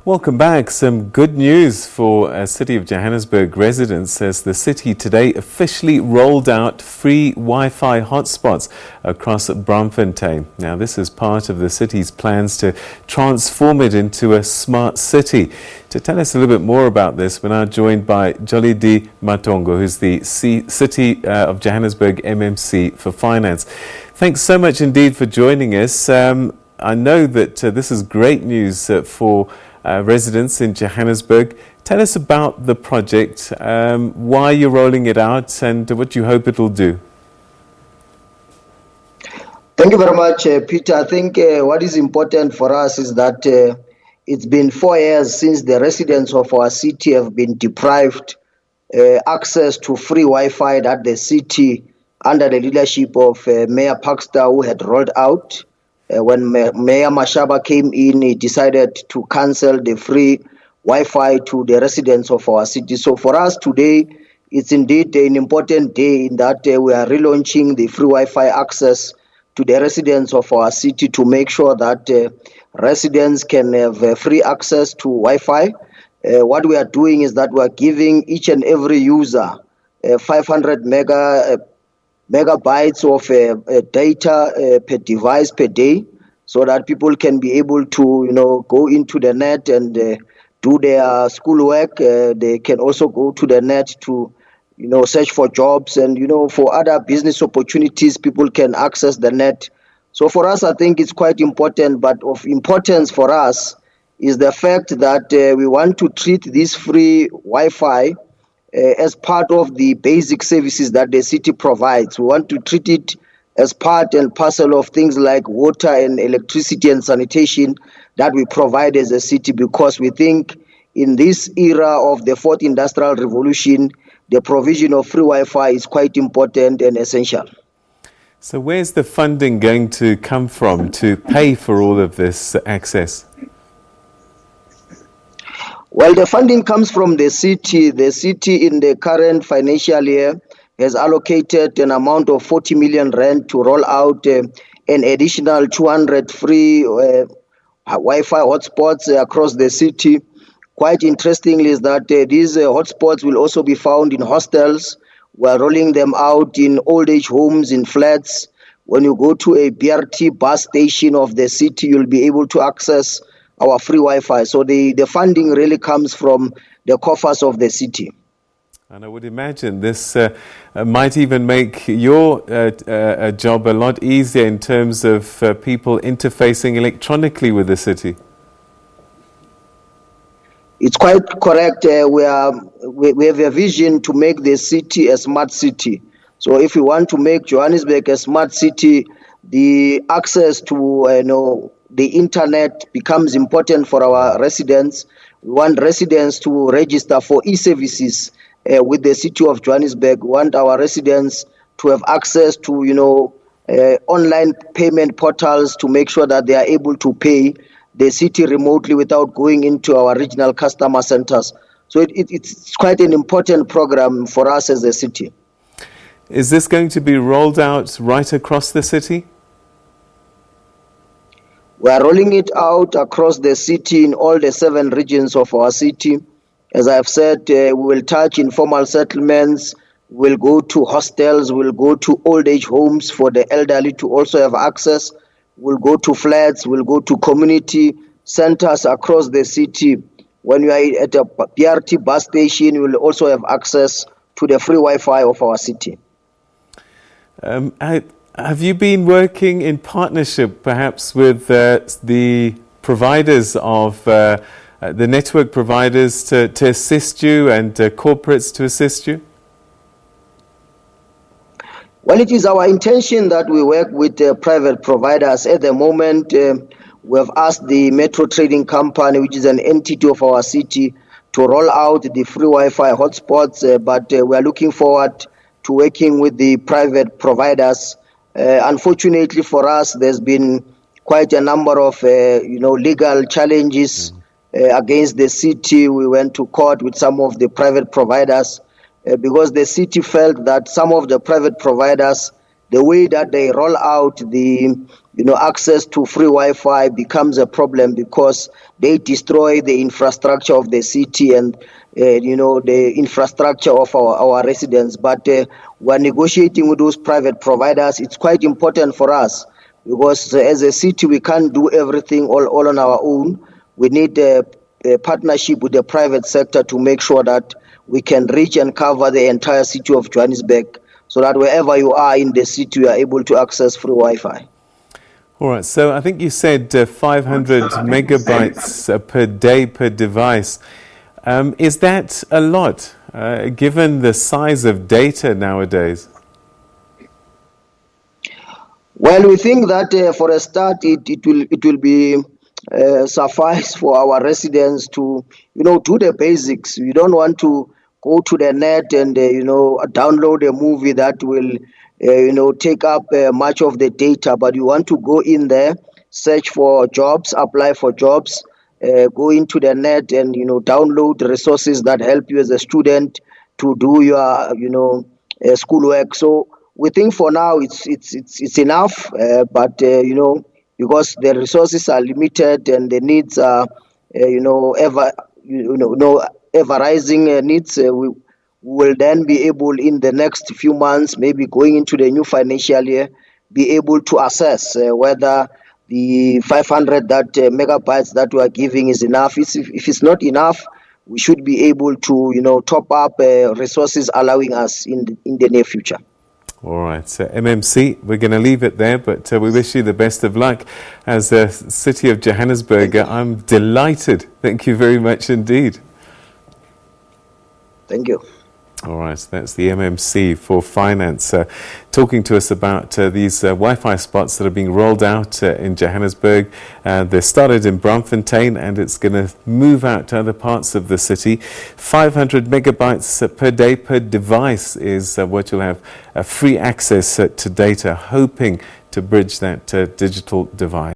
Welcome back. Some good news for City of Johannesburg residents as the city today officially rolled out free Wi-Fi hotspots across Braamfontein. Now, this is part of the city's plans to transform it into a smart city. To tell us a little bit more about this, we're now joined by Jolidee Matongo, who's the City of Johannesburg MMC for Finance. Thanks so much indeed for joining us. I know that this is great news for residents in Johannesburg. Tell us about the project, why you're rolling it out and what you hope it will do. Thank you very much, Peter. I think what is important for us is that it's been 4 years since the residents of our city have been deprived access to free Wi-Fi that the city, under the leadership of Mayor Parkster, who had rolled out. When Mayor Mashaba came in, he decided to cancel the free Wi-Fi to the residents of our city. So for us today, it's indeed an important day in that we are relaunching the free Wi-Fi access to the residents of our city to make sure that residents can have free access to Wi-Fi. What we are doing is that we are giving each and every user 500 megabytes of data per device per day, so that people can be able to, go into the net and do their schoolwork. They can also go to the net to, search for jobs and, for other business opportunities. People can access the net. So for us, I think it's quite important. But of importance for us is the fact that we want to treat this free Wi-Fi as part of the basic services that the city provides. We want to treat it as part and parcel of things like water and electricity and sanitation that we provide as a city, because we think in this era of the fourth industrial revolution, the provision of free Wi-Fi is quite important and essential. So where's the funding going to come from to pay for all of this access? Well, the funding comes from the city. The city in the current financial year has allocated an amount of 40 million rand to roll out an additional 200 free Wi-Fi hotspots across the city. Quite interestingly is that these hotspots will also be found in hostels. We're rolling them out in old age homes, in flats. When you go to a BRT bus station of the city, you'll be able to access our free Wi-Fi. So the funding really comes from the coffers of the city. And I would imagine this might even make your job a lot easier in terms of people interfacing electronically with the city. It's quite correct. We have a vision to make the city a smart city. So if we want to make Johannesburg a smart city, the access to the internet becomes important for our residents. We want residents to register for e-services with the City of Johannesburg. We want our residents to have access to, online payment portals to make sure that they are able to pay the city remotely without going into our regional customer centers. So it's quite an important program for us as a city. Is this going to be rolled out right across the city? We are rolling it out across the city in all the 7 regions of our city. As I have said, we will touch informal settlements, we'll go to hostels, we'll go to old age homes for the elderly to also have access. We'll go to flats, we'll go to community centers across the city. When you are at a BRT bus station, you will also have access to the free Wi-Fi of our city. Have you been working in partnership perhaps with the providers of the network providers to assist you and corporates to assist you? Well, it is our intention that we work with private providers. At the moment, we have asked the Metro Trading Company, which is an entity of our city, to roll out the free Wi-Fi hotspots, but we are looking forward to working with the private providers. Unfortunately for us, there's been quite a number of legal challenges against the city. We went to court with some of the private providers because the city felt that some of the private providers, the way that they roll out the access to free Wi-Fi becomes a problem because they destroy the infrastructure of the city and the infrastructure of our residents. But we're negotiating with those private providers. It's quite important for us because as a city we can't do everything all on our own. We need a partnership with the private sector to make sure that we can reach and cover the entire city of Johannesburg, so that wherever you are in the city, you are able to access free Wi-Fi. All right, so I think you said 500 megabytes per day per device. Is that a lot, given the size of data nowadays? Well, we think that for a start, it will be suffice for our residents to do the basics. We don't want to go to the net and download a movie that will take up much of the data, but you want to go in there, search for jobs, apply for jobs, go into the net and download resources that help you as a student to do your schoolwork. So we think for now it's enough, but because the resources are limited and the needs are ever rising needs, we will then be able in the next few months, maybe going into the new financial year, be able to assess whether the 500 megabytes that we are giving is enough. If it's not enough, we should be able to top up resources allowing us in the near future. All right, so MMC, we're going to leave it there, but we wish you the best of luck as the City of Johannesburg. I'm delighted. Thank you very much indeed. Thank you. All right, so that's the MMC for Finance, talking to us about these Wi-Fi spots that are being rolled out in Johannesburg. They started in Braamfontein and it's going to move out to other parts of the city. 500 megabytes per day per device is what you'll have free access to data, hoping to bridge that digital divide.